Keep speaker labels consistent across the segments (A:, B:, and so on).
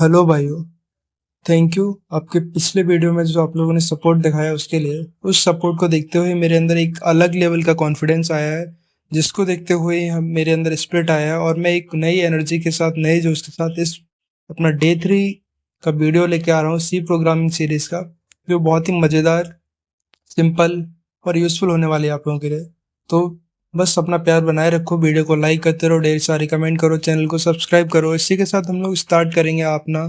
A: Hello भाइयों। Thank you आपके पिछले वीडियो में जो आप लोगों ने सपोर्ट दिखाया उसके लिए। उस सपोर्ट को देखते हुए मेरे अंदर एक अलग लेवल का कॉन्फिडेंस आया है, जिसको देखते हुए ही हम मेरे अंदर स्पिरिट आया है और मैं एक नई एनर्जी के साथ, नए जोश के साथ इस अपना डे 3 का वीडियो लेके आ रहा हूँ, सी प्रोग्रामिंग सीरीज का, जो बहुत ही मज़ेदार, सिंपल और यूज़फुल होने वाली है आप लोगों के लिए। तो बस अपना प्यार बनाए रखो, वीडियो को लाइक करते रहो, ढेर सारी कमेंट करो, चैनल को सब्सक्राइब करो। इसी के साथ हम लोग स्टार्ट करेंगे अपना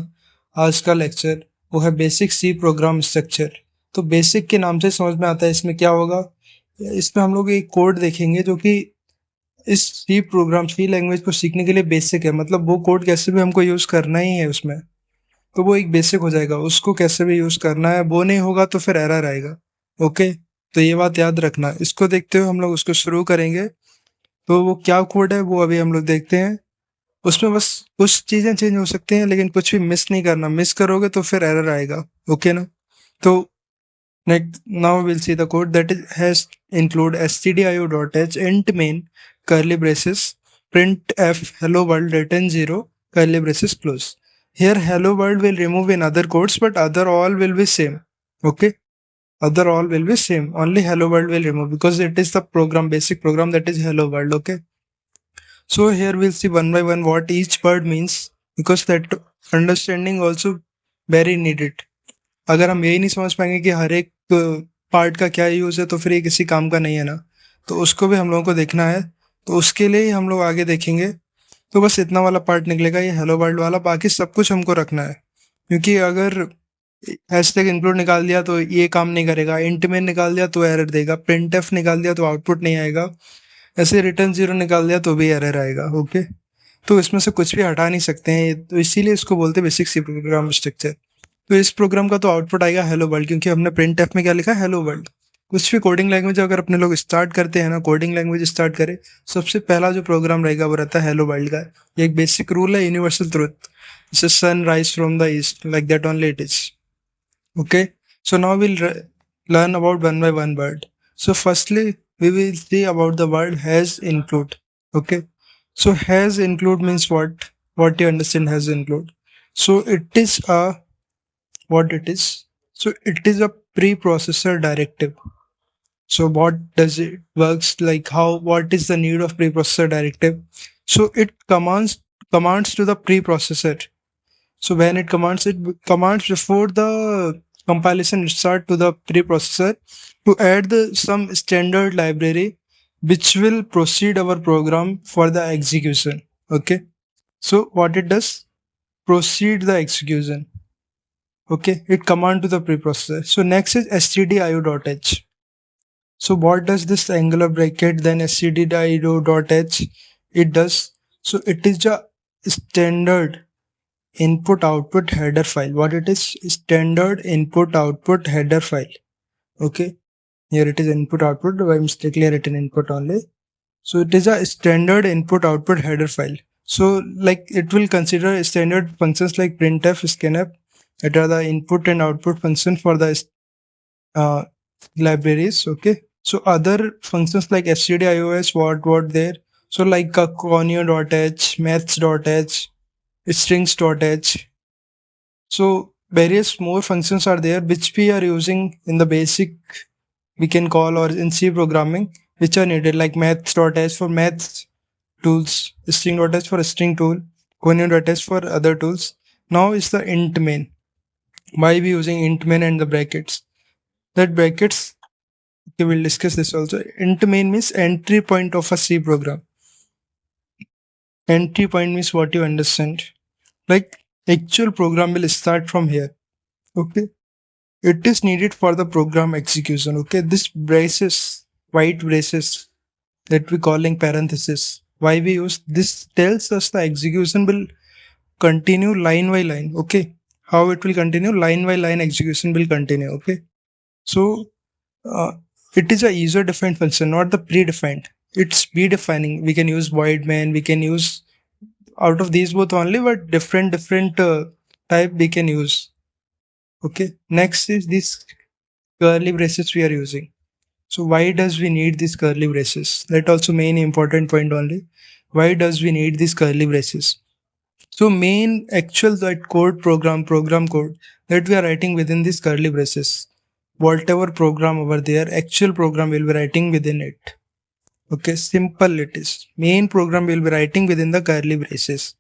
A: आज का लेक्चर, वो है बेसिक सी प्रोग्राम स्ट्रक्चर। तो बेसिक के नाम से समझ में आता है इसमें क्या होगा। इसमें हम लोग एक कोड देखेंगे जो कि इस सी प्रोग्राम, सी लैंग्वेज को सीखने के लिए बेसिक है। मतलब वो कोड कैसे भी हमको यूज़ करना ही है उसमें, तो वो एक बेसिक हो जाएगा। उसको कैसे भी यूज़ करना है, वो नहीं होगा तो फिर एरर आएगा। ओके, तो ये बात याद रखना। इसको देखते हुए हम लोग उसको शुरू करेंगे। तो वो क्या कोड है वो अभी हम लोग देखते हैं। उसमें बस कुछ चीज़ें चेंज हो सकती हैं, लेकिन कुछ भी मिस नहीं करना। मिस करोगे तो फिर एरर आएगा। ओके ना? तो next, now we'll see the code that has include stdio.h int main curly braces printf hello world return 0 curly braces close. Here hello world will remove in other codes, but other all will be same. Okay, other all will be same, only hello world will remove because it is the program, basic program, that is hello world. Okay, so here we'll see one by one what each word means, because that understanding also very needed. अगर हम यही नहीं समझ पाएंगे कि हर एक part का क्या यूज़ है, तो फिर ये किसी काम का नहीं है ना। तो उसको भी हम लोगों को देखना है, तो उसके लिए ही हम लोग आगे देखेंगे। तो बस इतना वाला पार्ट निकलेगा, ये हेलो वर्ल्ड वाला। बाकी सब कुछ हमको रखना है, क्योंकि अगर हैशटैग इंक्लूड निकाल दिया तो ये काम नहीं करेगा, इंट में निकाल दिया तो एरर देगा, प्रिंट एफ निकाल दिया तो आउटपुट नहीं आएगा, ऐसे रिटर्न जीरो निकाल दिया तो भी एरर आएगा। ओके, तो इसमें से कुछ भी हटा नहीं सकते हैं, तो इसीलिए इसको बोलते हैं बेसिक सी प्रोग्राम स्ट्रक्चर। तो इस प्रोग्राम का तो आउटपुट आएगा हेलो वर्ल्ड, क्योंकि हमने प्रिंट एफ में क्या लिखा है, हेलो वर्ल्ड। कुछ भी कोडिंग लैंग्वेज अगर अपने लोग स्टार्ट करते हैं ना, कोडिंग लैंग्वेज स्टार्ट करें, सबसे पहला जो प्रोग्राम रहेगा वो रहता है हेलो वर्ल्ड का। ये एक बेसिक रूल है, यूनिवर्सल ट्रूथ। जैसे sun rise from the east, like that only it is. Okay, so now we'll learn about one by one word. So firstly, we will see about the word has include. Okay, so has include means what? What you understand has include? So it is a, what it is? So it is a preprocessor directive. So what does it works like? How? What is the need of preprocessor directive? So it commands to the preprocessor. So when it commands before the compilation start to the preprocessor to add some standard library which will proceed our program for the execution. Okay. So what it does? Proceed the execution. Okay. It command to the preprocessor. So next is stdio.h. So what does this angular bracket then stdio.h? It does. So it is a standard input output header file. What it is? Standard input output header file. Okay, here it is input output, by mistakenly written input only. So it is a standard input output header file. So like it will consider standard functions like printf, scanf, that are the input and output function for the uh, libraries. Okay, so other functions like stdios, what there, so like conio.h, maths.h, strings.h. So various more functions are there which we are using in the basic, we can call, or in C programming, which are needed, like maths.h for maths tools, string.h for string tool, conio.h for other tools. Now is the int main. Why we using int main and the brackets? That brackets, okay, we'll discuss this also. Int main means entry point of a C program. Entry point means what you understand. Like actual program will start from here. Okay. It is needed for the program execution. Okay, this braces, white braces that we calling parenthesis. Why we use this? Tells us the execution will continue line by line. Okay, how it will continue? Line by line execution will continue. Okay, so it is a user defined function, not the predefined. It's predefining. We can use void main. We can use out of these both only, but different type we can use. Okay, next is this curly braces we are using. So why does we need these curly braces? That also main important point only. Why does we need these curly braces? So main actual that program code that we are writing within these curly braces, whatever program over there, actual program will be writing within it. Okay, simple it is. Main program will be writing within the curly braces.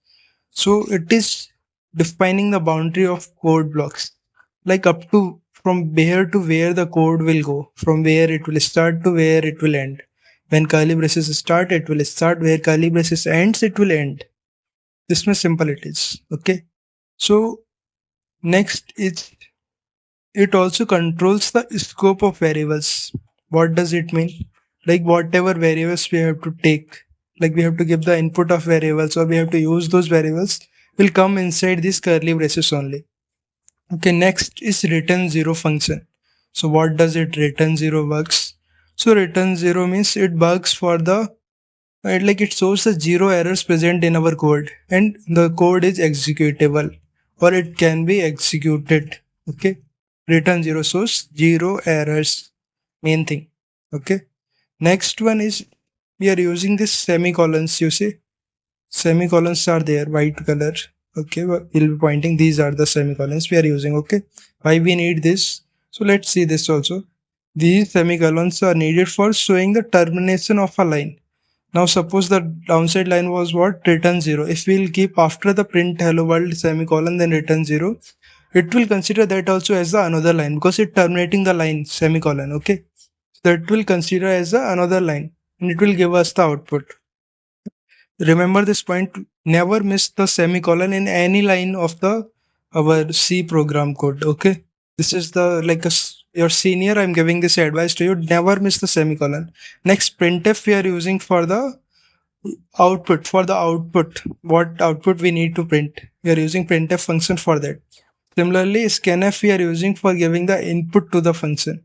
A: So it is defining the boundary of code blocks, like up to from where to where the code will go, from where it will start to where it will end. When curly braces start, it will start. Where curly braces ends, it will end. This much simple it is. Okay. So next is it also controls the scope of variables. What does it mean? Like whatever variables we have to take, like we have to give the input of variables or we have to use those variables will come inside these curly braces only. Okay, next is return zero function. So what does it return zero works? So return zero means it works for the like it shows the zero errors present in our code and the code is executable or it can be executed. Okay, return zero shows zero errors, main thing. Okay, next one is we are using this semicolons. You see semicolons are there, white color. Okay, we'll be pointing these are the semicolons we are using. Okay, why we need this? So let's see this also. These semicolons are needed for showing the termination of a line. Now suppose the downside line was what? Return 0. If we'll keep after the print hello world semicolon then return 0, it will consider that also as the another line because it terminating the line semicolon. Okay. That will consider as the another line and it will give us the output. Remember this point, never miss the semicolon in any line of the our C program code. Okay. This is the like your senior, I'm giving this advice to you. Never miss the semicolon. Next printf we are using for the output. For the output, what output we need to print, we are using printf function for that. Similarly scanf we are using for giving the input to the function.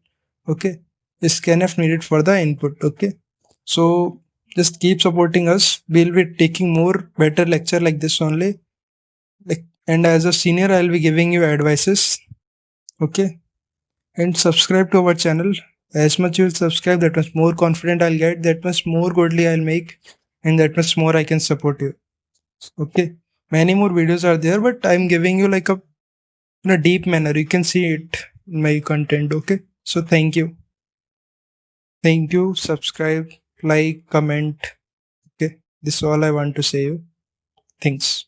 A: Okay, scanf needed for the input. Okay, so just keep supporting us, we'll be taking more better lecture like this only, like, and as a senior I'll be giving you advices. Okay, and subscribe to our channel. As much you'll subscribe, that much more confident I'll get, that much more godly I'll make, and that much more I can support you. Okay, many more videos are there, but I'm giving you like a in a deep manner. You can see it in my content. Okay, so thank you. Subscribe, like, comment. Okay, this is all I want to say you. Thanks.